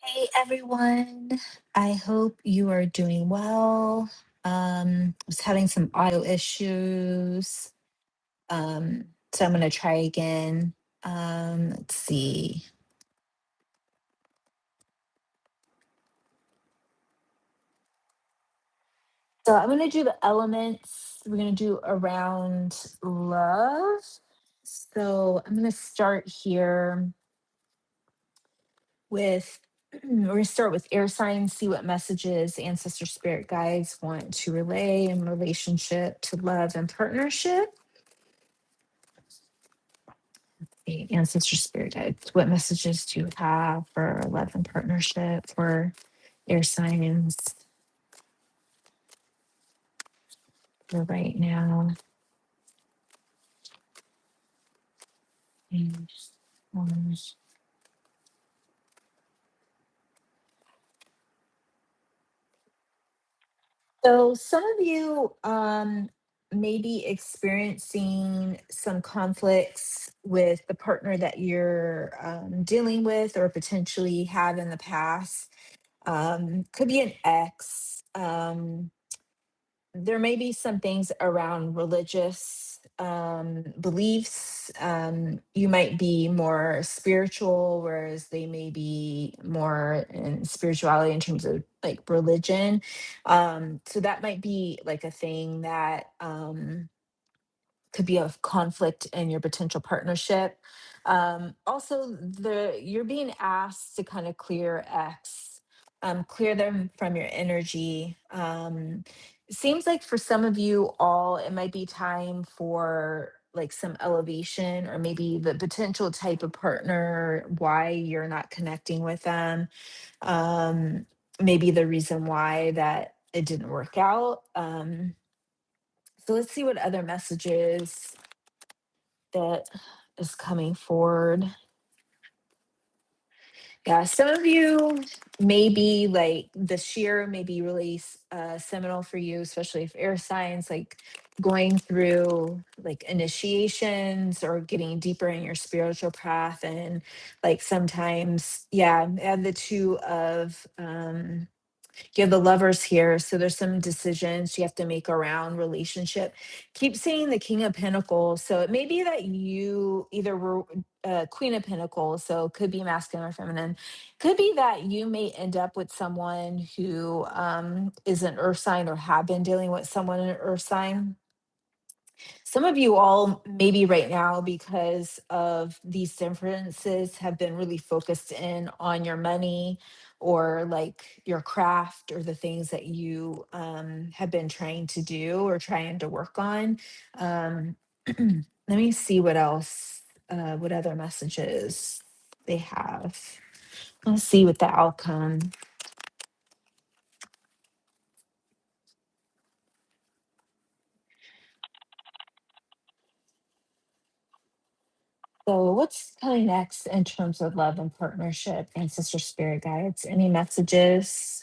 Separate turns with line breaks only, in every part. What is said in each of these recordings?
Hey everyone, I hope you are doing well. I was having some audio issues, so I'm gonna try again. Let's see. So I'm gonna do the elements. We're gonna do around love. So I'm gonna start here with. We're gonna start with air signs, see what messages ancestor spirit guides want to relay in relationship to love and partnership. The ancestor spirit guides. What messages do you have for love and partnership for air signs for right now? And, um, So some of you may be experiencing some conflicts with the partner that you're dealing with or potentially have in the past. Could be an ex. There may be some things around religious beliefs. You might be more spiritual, whereas they may be more in spirituality in terms of like religion. So that might be like a thing that could be of conflict in your potential partnership. Also, you're being asked to kind of clear X, clear them from your energy. It seems like for some of you all, it might be time for like some elevation or maybe the potential type of partner, why you're not connecting with them. Um, Maybe the reason why that it didn't work out. So let's see what other messages that is coming forward. Yeah, some of you maybe like this year may be really seminal for you, especially if air signs like going through like initiations or getting deeper in your spiritual path. And like sometimes, yeah, add the two of you have the lovers here, so there's some decisions you have to make around relationship. Keep seeing the King of Pentacles, so it may be that you either were Queen of Pentacles, so could be masculine or feminine. Could be that you may end up with someone who is an Earth sign or have been dealing with someone in an Earth sign. Some of you all, maybe right now, because of these differences, have been really focused in on your money or like your craft or the things that you have been trying to do or trying to work on. Um, Let me see what else, what other messages they have. Let's see what the outcome. So, what's coming next in terms of love and partnership, ancestor spirit guides? Any messages?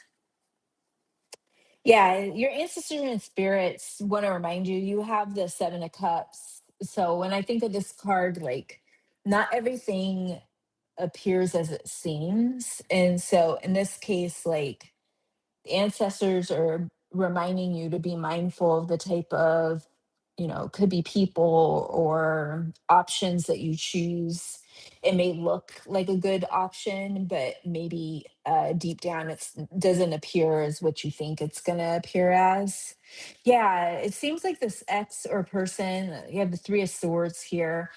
Yeah, your ancestors and spirits want to remind you, you have the Seven of Cups. So when I think of this card, like not everything appears as it seems. And so in this case, like ancestors are reminding you to be mindful of the type of, could be people or options that you choose. It may look like a good option, but maybe deep down it doesn't appear as what you think it's going to appear as. Yeah, it seems like this ex or person, you have the Three of Swords here.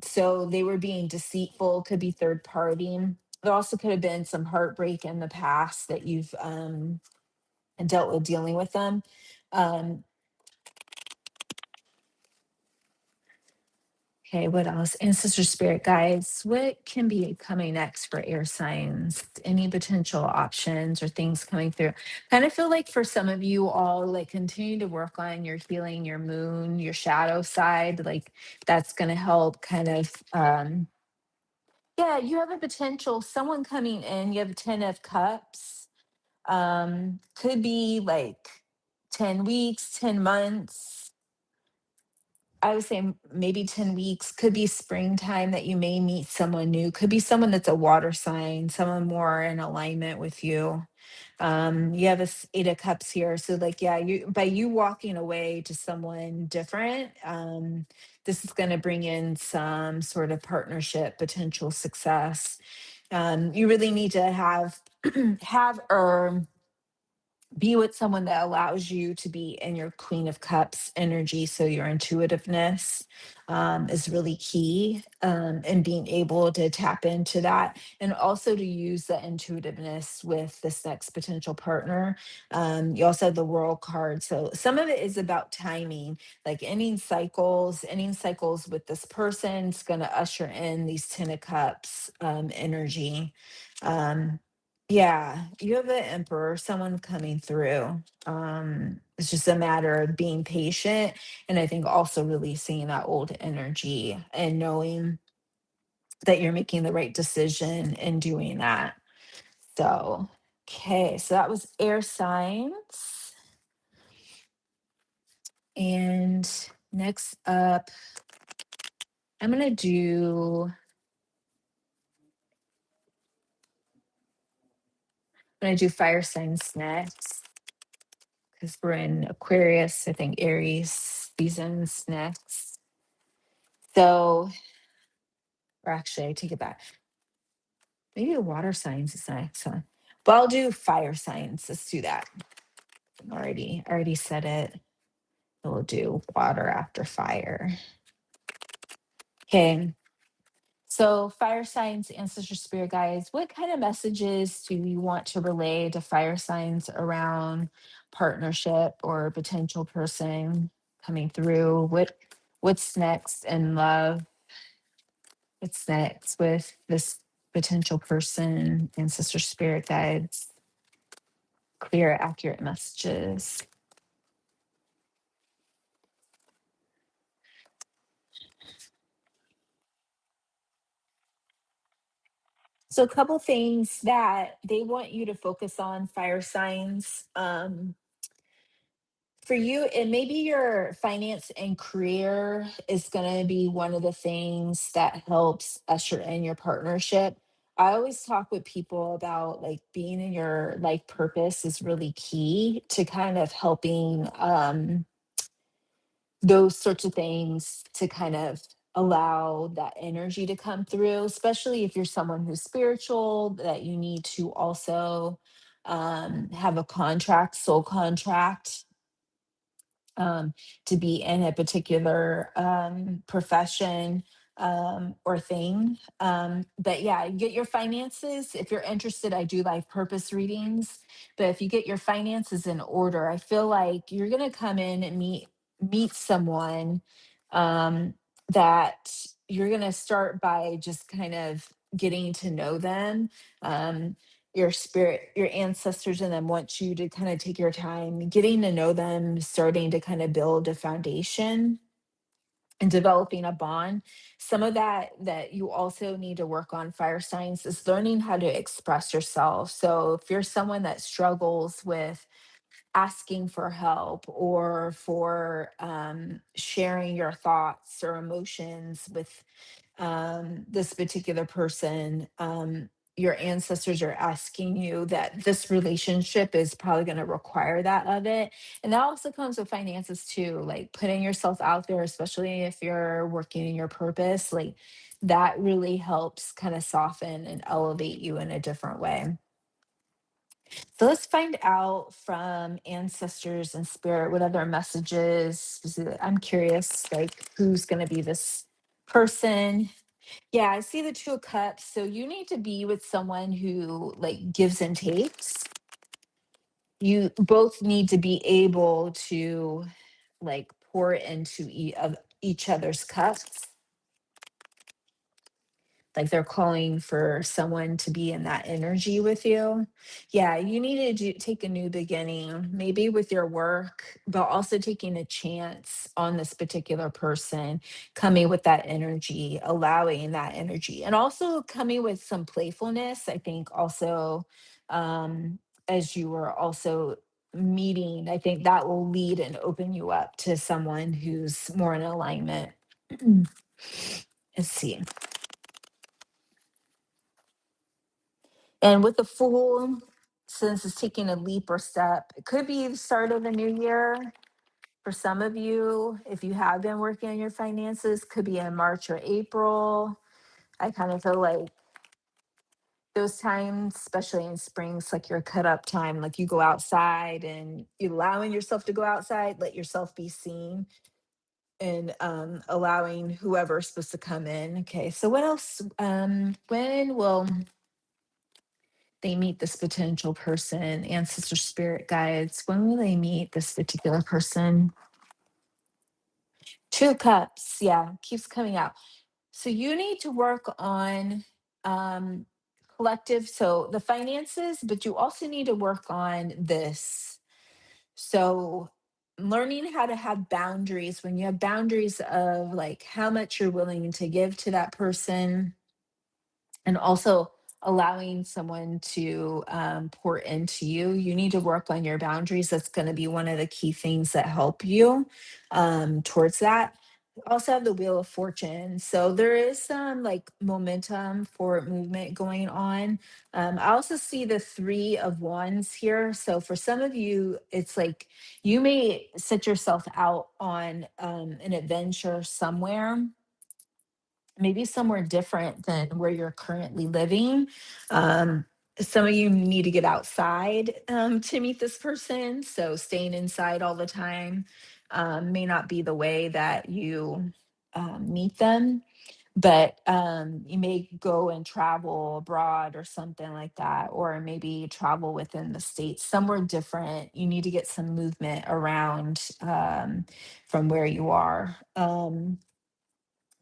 So they were being deceitful, could be third party. There also could have been some heartbreak in the past that you've and dealt with dealing with them. Um, okay, what else? Ancestor spirit guides. What can be coming next for air signs? Any potential options or things coming through? Kind of feel like for some of you all, like continue to work on your healing, your moon, your shadow side. Like that's going to help kind of. Yeah, you have a potential someone coming in. You have 10 of cups. Could be like 10 weeks, 10 months. I would say maybe 10 weeks, could be springtime that you may meet someone new, could be someone that's a water sign, someone more in alignment with you. You have this 8 of cups here. So like, yeah, you by you walking away to someone different, this is going to bring in some sort of partnership, potential success. You really need to have have or be with someone that allows you to be in your Queen of Cups energy. So your intuitiveness is really key, and being able to tap into that, and also to use the intuitiveness with this next potential partner. You also have the World card. So some of it is about timing, like ending cycles with this person is going to usher in these 10 of Cups energy. Um, yeah, you have the emperor, someone coming through. It's just a matter of being patient, and I think also releasing that old energy and knowing that you're making the right decision in doing that. So, okay, so that was air signs. And next up, I'm gonna do fire signs next because we're in Aquarius, I think Aries seasons next. So, or actually, I take it back. Maybe the water signs is next, huh? But I'll do fire signs. Let's do that. I already said it. We'll do water after fire. Okay. So, fire signs, ancestor spirit guides, what kind of messages do you want to relay to fire signs around partnership or potential person coming through? What's next in love? What's next with this potential person, ancestor spirit guides? Clear, accurate messages. So, a couple things that they want you to focus on, fire signs. For you, and maybe your finance and career is going to be one of the things that helps usher in your partnership. I always talk with people about like being in your life purpose is really key to kind of helping those sorts of things to kind of allow that energy to come through, especially if you're someone who's spiritual, that you need to also have a contract, soul contract, um, to be in a particular profession or thing. But yeah, you get your finances. If you're interested, I do life purpose readings. But if you get your finances in order, I feel like you're gonna come in and meet someone um, that you're gonna start by just kind of getting to know them. Your spirit, your ancestors and them want you to kind of take your time getting to know them, starting to kind of build a foundation and developing a bond. Some of that you also need to work on, fire signs, is learning how to express yourself. So if you're someone that struggles with asking for help or for sharing your thoughts or emotions with this particular person, your ancestors are asking you that this relationship is probably going to require that of it. And that also comes with finances too, like putting yourself out there, especially if you're working in your purpose, like that really helps kind of soften and elevate you in a different way. So let's find out from ancestors and spirit what other messages. I'm curious, like who's going to be this person. Yeah, I see the 2 of cups. So you need to be with someone who like gives and takes. You both need to be able to like pour into of each other's cups. Like they're calling for someone to be in that energy with you. Yeah, you need to take a new beginning, maybe with your work, but also taking a chance on this particular person, coming with that energy, allowing that energy, and also coming with some playfulness. I think also, as you were also meeting, I think that will lead and open you up to someone who's more in alignment. Let's see. And with the Fool, since it's taking a leap or step, it could be the start of the new year. For some of you, if you have been working on your finances, could be in March or April. I kind of feel like those times, especially in springs, like your cut up time, like you go outside and you allowing yourself to go outside, let yourself be seen, and allowing whoever's supposed to come in. Okay, so what else? When will they meet this potential person? Ancestor spirit guides, when will they meet this particular person? Two cups, yeah, keeps coming out. So you need to work on um collective, so the finances, but you also need to work on this. So learning how to have boundaries, when you have boundaries of like how much you're willing to give to that person, and also allowing someone to pour into you, you need to work on your boundaries. That's going to be one of the key things that help you towards that. Also have the wheel of fortune, so there is some like momentum for movement going on. I also see the three of wands here, so for some of you it's like you may set yourself out on an adventure somewhere, maybe somewhere different than where you're currently living. Um, some of you need to get outside to meet this person. So staying inside all the time may not be the way that you meet them. But you may go and travel abroad or something like that, or maybe travel within the states, somewhere different. You need to get some movement around from where you are.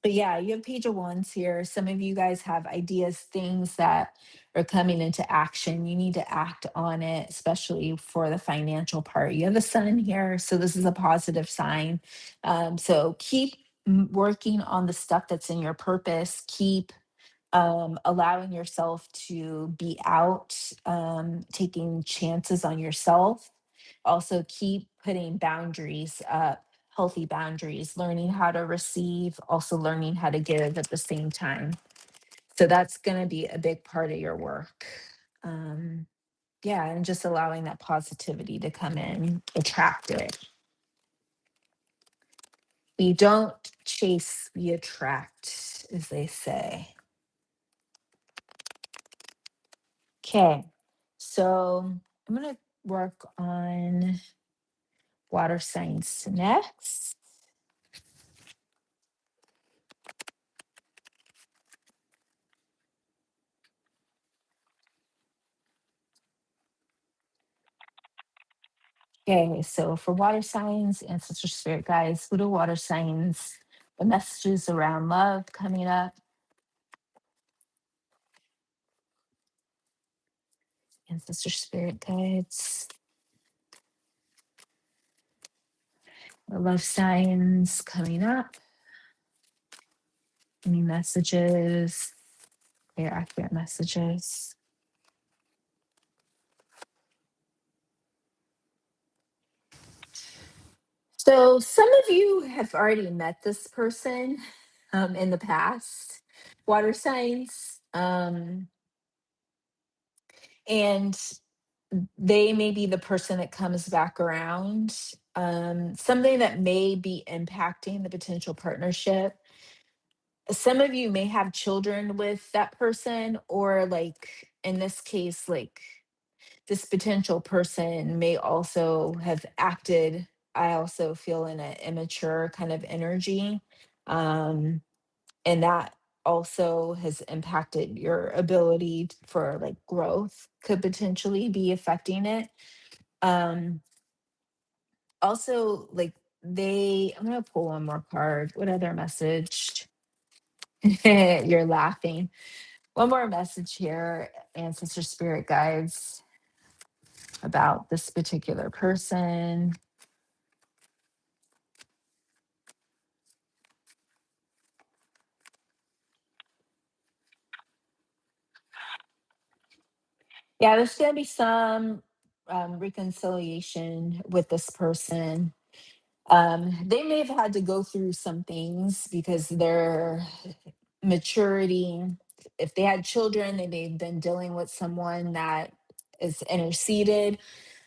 But yeah, you have page of wands here. Some of you guys have ideas, things that are coming into action. You need to act on it, especially for the financial part. You have the sun here, so this is a positive sign. So keep working on the stuff that's in your purpose. Keep allowing yourself to be out, taking chances on yourself. Also, keep putting boundaries up, healthy boundaries, learning how to receive, also learning how to give at the same time. So that's going to be a big part of your work. Um, yeah, and just allowing that positivity to come in, attract it. We don't chase, we attract, as they say. Okay, so I'm going to work on water signs next. Okay, so for water signs, ancestor spirit guides, what do water signs, the messages around love coming up? Ancestor spirit guides, the love signs coming up. Any messages, clear, accurate messages. So some of you have already met this person in the past, water signs. And they may be the person that comes back around. Something that may be impacting the potential partnership. Some of you may have children with that person, or like in this case, like this potential person may also have acted, I also feel, in an immature kind of energy. Um, and that also has impacted your ability for like growth, could potentially be affecting it. um Also, like, I'm gonna pull one more card. What other message? You're laughing. One more message here, ancestor spirit guides, about this particular person. Yeah, there's gonna be some, reconciliation with this person. They may have had to go through some things because their maturity, if they had children, they may have been dealing with someone that is interceded.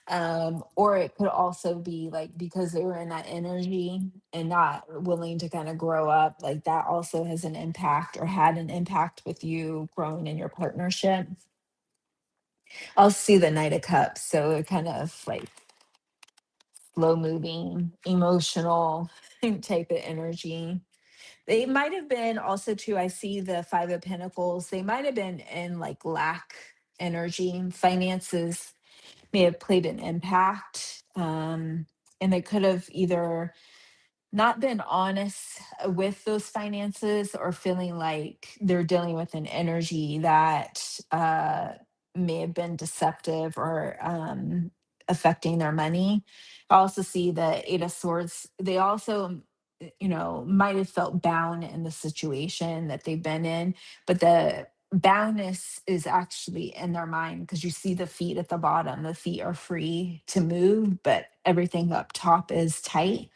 Or it could also be like because they were in that energy and not willing to kind of grow up, like that also has an impact or had an impact with you growing in your partnership. I'll see the Knight of Cups. So it kind of like slow moving, emotional type of energy. They might have been also too, I see the Five of Pentacles. They might have been in like lack energy. Finances may have played an impact. And they could have either not been honest with those finances or feeling like they're dealing with an energy that may have been deceptive or affecting their money. I also see the Eight of Swords. They also, might have felt bound in the situation that they've been in, but the boundness is actually in their mind because you see the feet at the bottom. The feet are free to move, but everything up top is tight.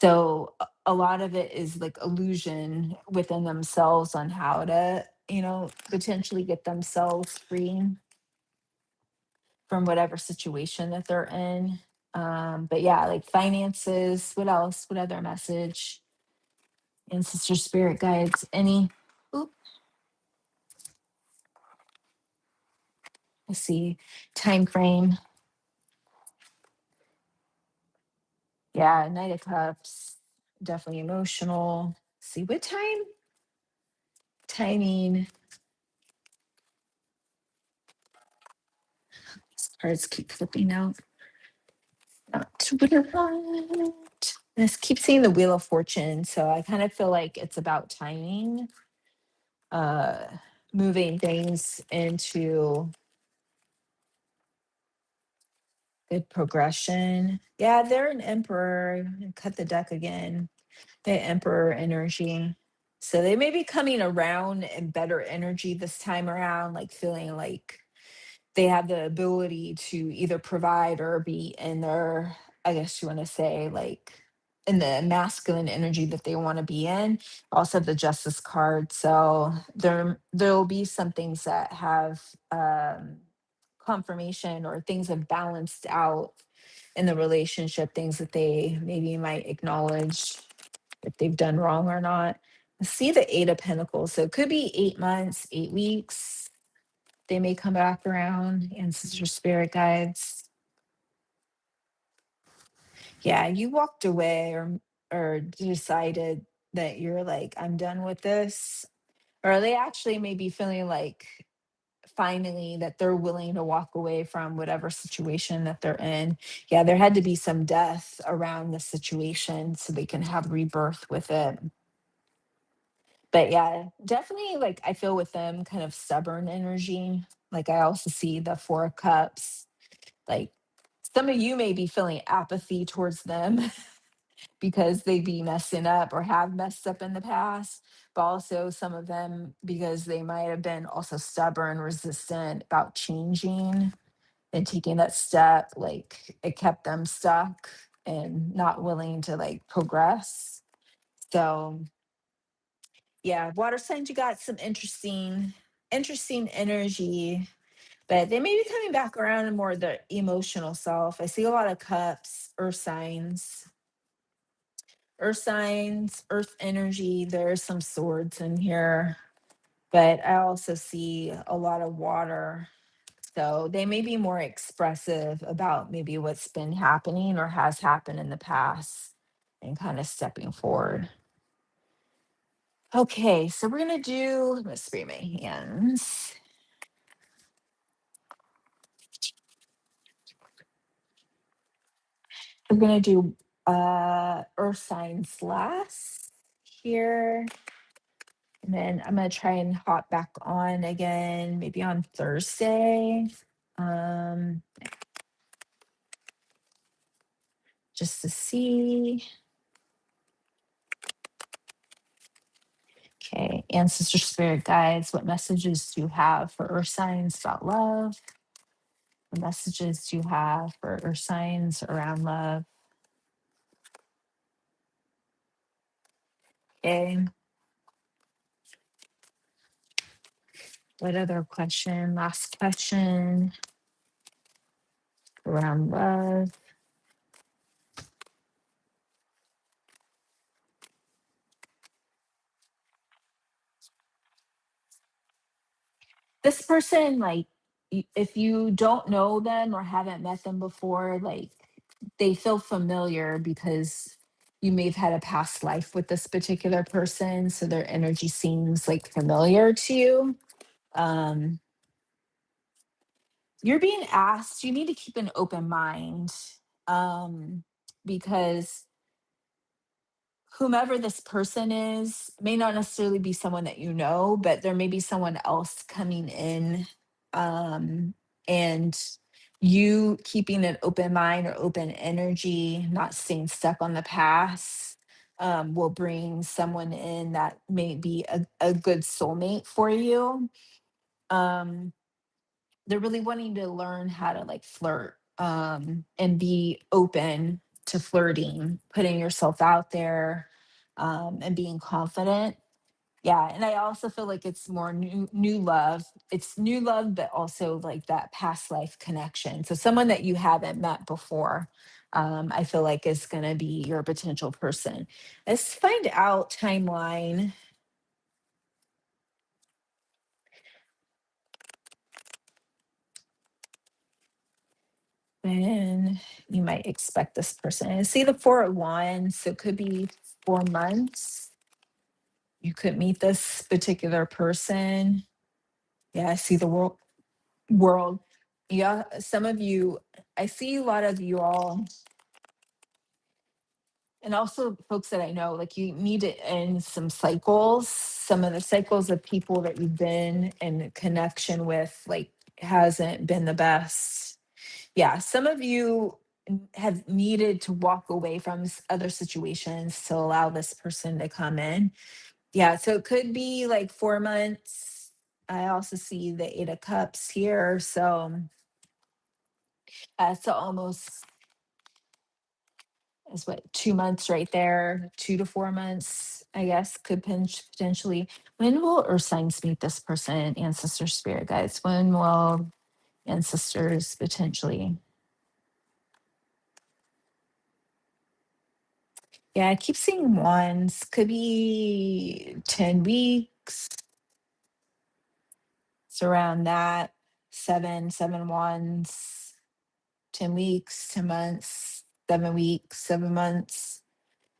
So a lot of it is like illusion within themselves on how to, potentially get themselves free from whatever situation that they're in. But yeah, like finances, what else? What other message? Ancestor spirit guides, any, oop, let's see, time frame. Yeah, Knight of Cups, definitely emotional. See what time? Timing. These cards keep flipping out. Not what I want. I just keep seeing the Wheel of Fortune, so I kind of feel like it's about timing, uh, moving things into good progression. Yeah, they're an Emperor. Cut the deck again. The Emperor energy. So they may be coming around in better energy this time around, like feeling like they have the ability to either provide or be in their, I guess you want to say, like in the masculine energy that they want to be in. Also the Justice card. So there'll be some things that have confirmation or things have balanced out in the relationship, things that they maybe might acknowledge if they've done wrong or not. See the Eight of Pentacles. So it could be 8 months, 8 weeks. They may come back around. Ancestor spirit guides. Yeah, you walked away or decided that you're like, I'm done with this. Or they actually may be feeling like finally that they're willing to walk away from whatever situation that they're in. Yeah, there had to be some death around the situation so they can have rebirth with it. But yeah, definitely like I feel with them kind of stubborn energy. Like I also see the Four of Cups. Like some of you may be feeling apathy towards them because they be messing up or have messed up in the past, but also some of them because they might have been also stubborn, resistant about changing and taking that step. Like it kept them stuck and not willing to like progress. So yeah, water signs, you got some interesting energy, but they may be coming back around in more of the emotional self. I see a lot of cups, earth energy. There's some swords in here, but I also see a lot of water. So they may be more expressive about maybe what's been happening or has happened in the past and kind of stepping forward. Okay, so we're gonna do, let's spray my hands. We're gonna do earth signs last here. And then I'm gonna try and hop back on again, maybe on Thursday. Um, just to see. Okay, ancestor spirit guides, what messages do you have for earth signs about love, the messages you have or signs around love. Okay. What other question? Last question around love. This person, like, if you don't know them or haven't met them before, like, they feel familiar because you may have had a past life with this particular person. So their energy seems like familiar to you. Um, you're being asked, you need to keep an open mind, um, because whomever this person is may not necessarily be someone that you know, but there may be someone else coming in. And you keeping an open mind or open energy, not staying stuck on the past, will bring someone in that may be a good soulmate for you. Um, they're really wanting to learn how to like flirt, and be open to flirting, putting yourself out there, and being confident. Yeah, and I also feel like it's more new love. It's new love, but also like that past life connection. So someone that you haven't met before, I feel like is going to be your potential person. Let's find out timeline. When you might expect this person. I see the 4 of Wands, so it could be 4 months. You could meet this particular person. Yeah, I see the world. Yeah, some of you, I see a lot of you all, and also folks that I know, like you need to end some cycles. Some of the cycles of people that you've been in connection with, like, hasn't been the best. Yeah, some of you have needed to walk away from other situations to allow this person to come in. Yeah, so it could be like 4 months. I also see the 8 of Cups here. So almost is what, 2 months right there, 2 to 4 months, I guess, could potentially. When will Earth signs meet this person, ancestor spirit guides? When will ancestors potentially? Yeah, I keep seeing ones. Could be 10 weeks. It's around that. Seven ones, 10 weeks, 10 months, 7 weeks, 7 months.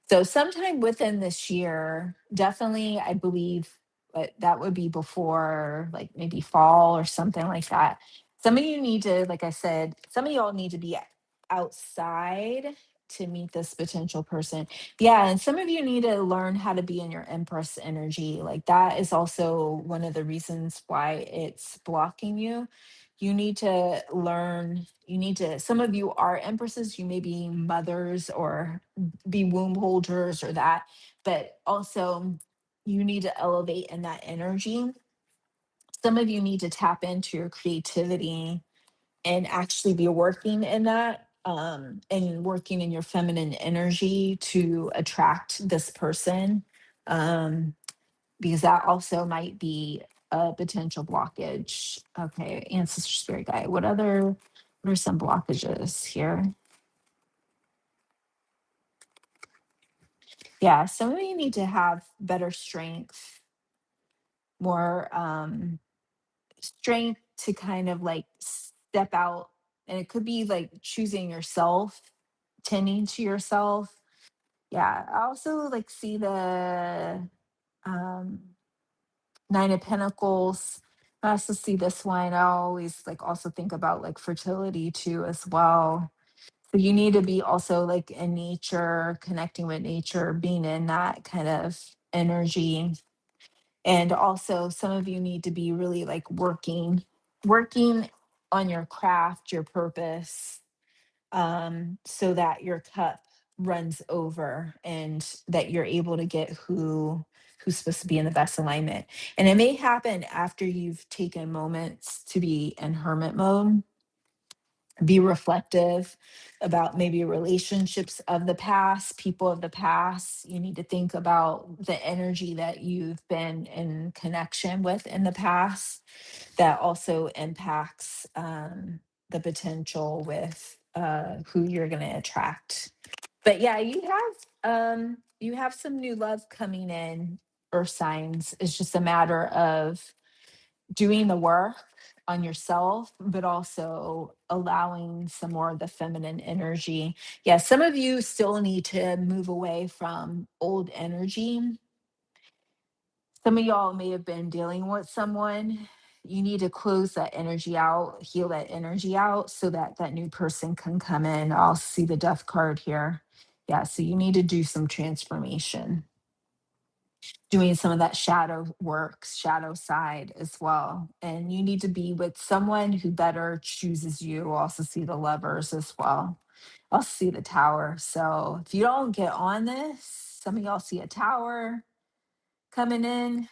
So sometime within this year, definitely, I believe, but that would be before like maybe fall or something like that. Some of you need to, like I said, some of y'all need to be outside to meet this potential person. Yeah, and some of you need to learn how to be in your Empress energy. Like that is also one of the reasons why it's blocking you. You need to learn, you need to, some of you are Empresses, you may be mothers or be womb holders or that, but also you need to elevate in that energy. Some of you need to tap into your creativity and actually be working in that, and working in your feminine energy to attract this person, um, because that also might be a potential blockage. Okay, ancestor spirit guide. What are some blockages here? Yeah, some of you need to have better strength, more strength to kind of like step out. And it could be like choosing yourself, tending to yourself. Yeah. I also like see the um 9 of Pentacles. I also see this one. I always like also think about like fertility too as well. So you need to be also like in nature, connecting with nature, being in that kind of energy. And also some of you need to be really like working on your craft, your purpose, so that your cup runs over and that you're able to get who's supposed to be in the best alignment. And it may happen after you've taken moments to be in hermit mode. Be reflective about maybe relationships of the past, people of the past. You need to think about the energy that you've been in connection with in the past that also impacts the potential with who you're going to attract. But yeah, you have some new love coming in, earth signs. It's just a matter of doing the work on yourself, but also allowing some more of the feminine energy. Yeah, some of you still need to move away from old energy. Some of y'all may have been dealing with someone. You need to close that energy out, heal that energy out so that that new person can come in. I'll see the death card here. Yeah, so you need to do some transformation, doing some of that shadow work, shadow side as well. And you need to be with someone who better chooses you. We'll also see the lovers as well. I'll see the tower. So if you don't get on this, some of y'all see a tower coming in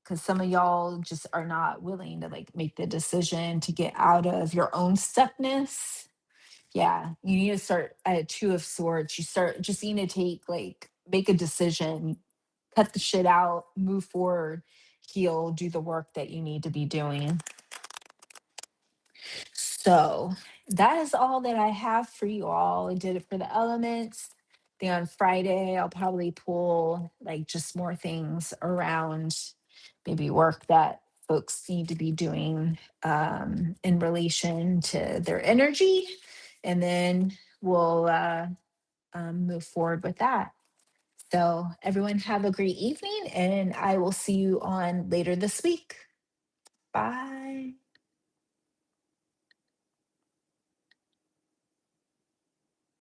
because some of y'all just are not willing to like make the decision to get out of your own stuckness. Yeah, you need to start at a two of swords. You start just need to take like make a decision, cut the shit out, move forward, heal, do the work that you need to be doing. So that is all that I have for you all. I did it for the elements. Then on Friday, I'll probably pull like just more things around maybe work that folks need to be doing in relation to their energy. And then we'll move forward with that. So, everyone, have a great evening, and I will see you on later this week. Bye.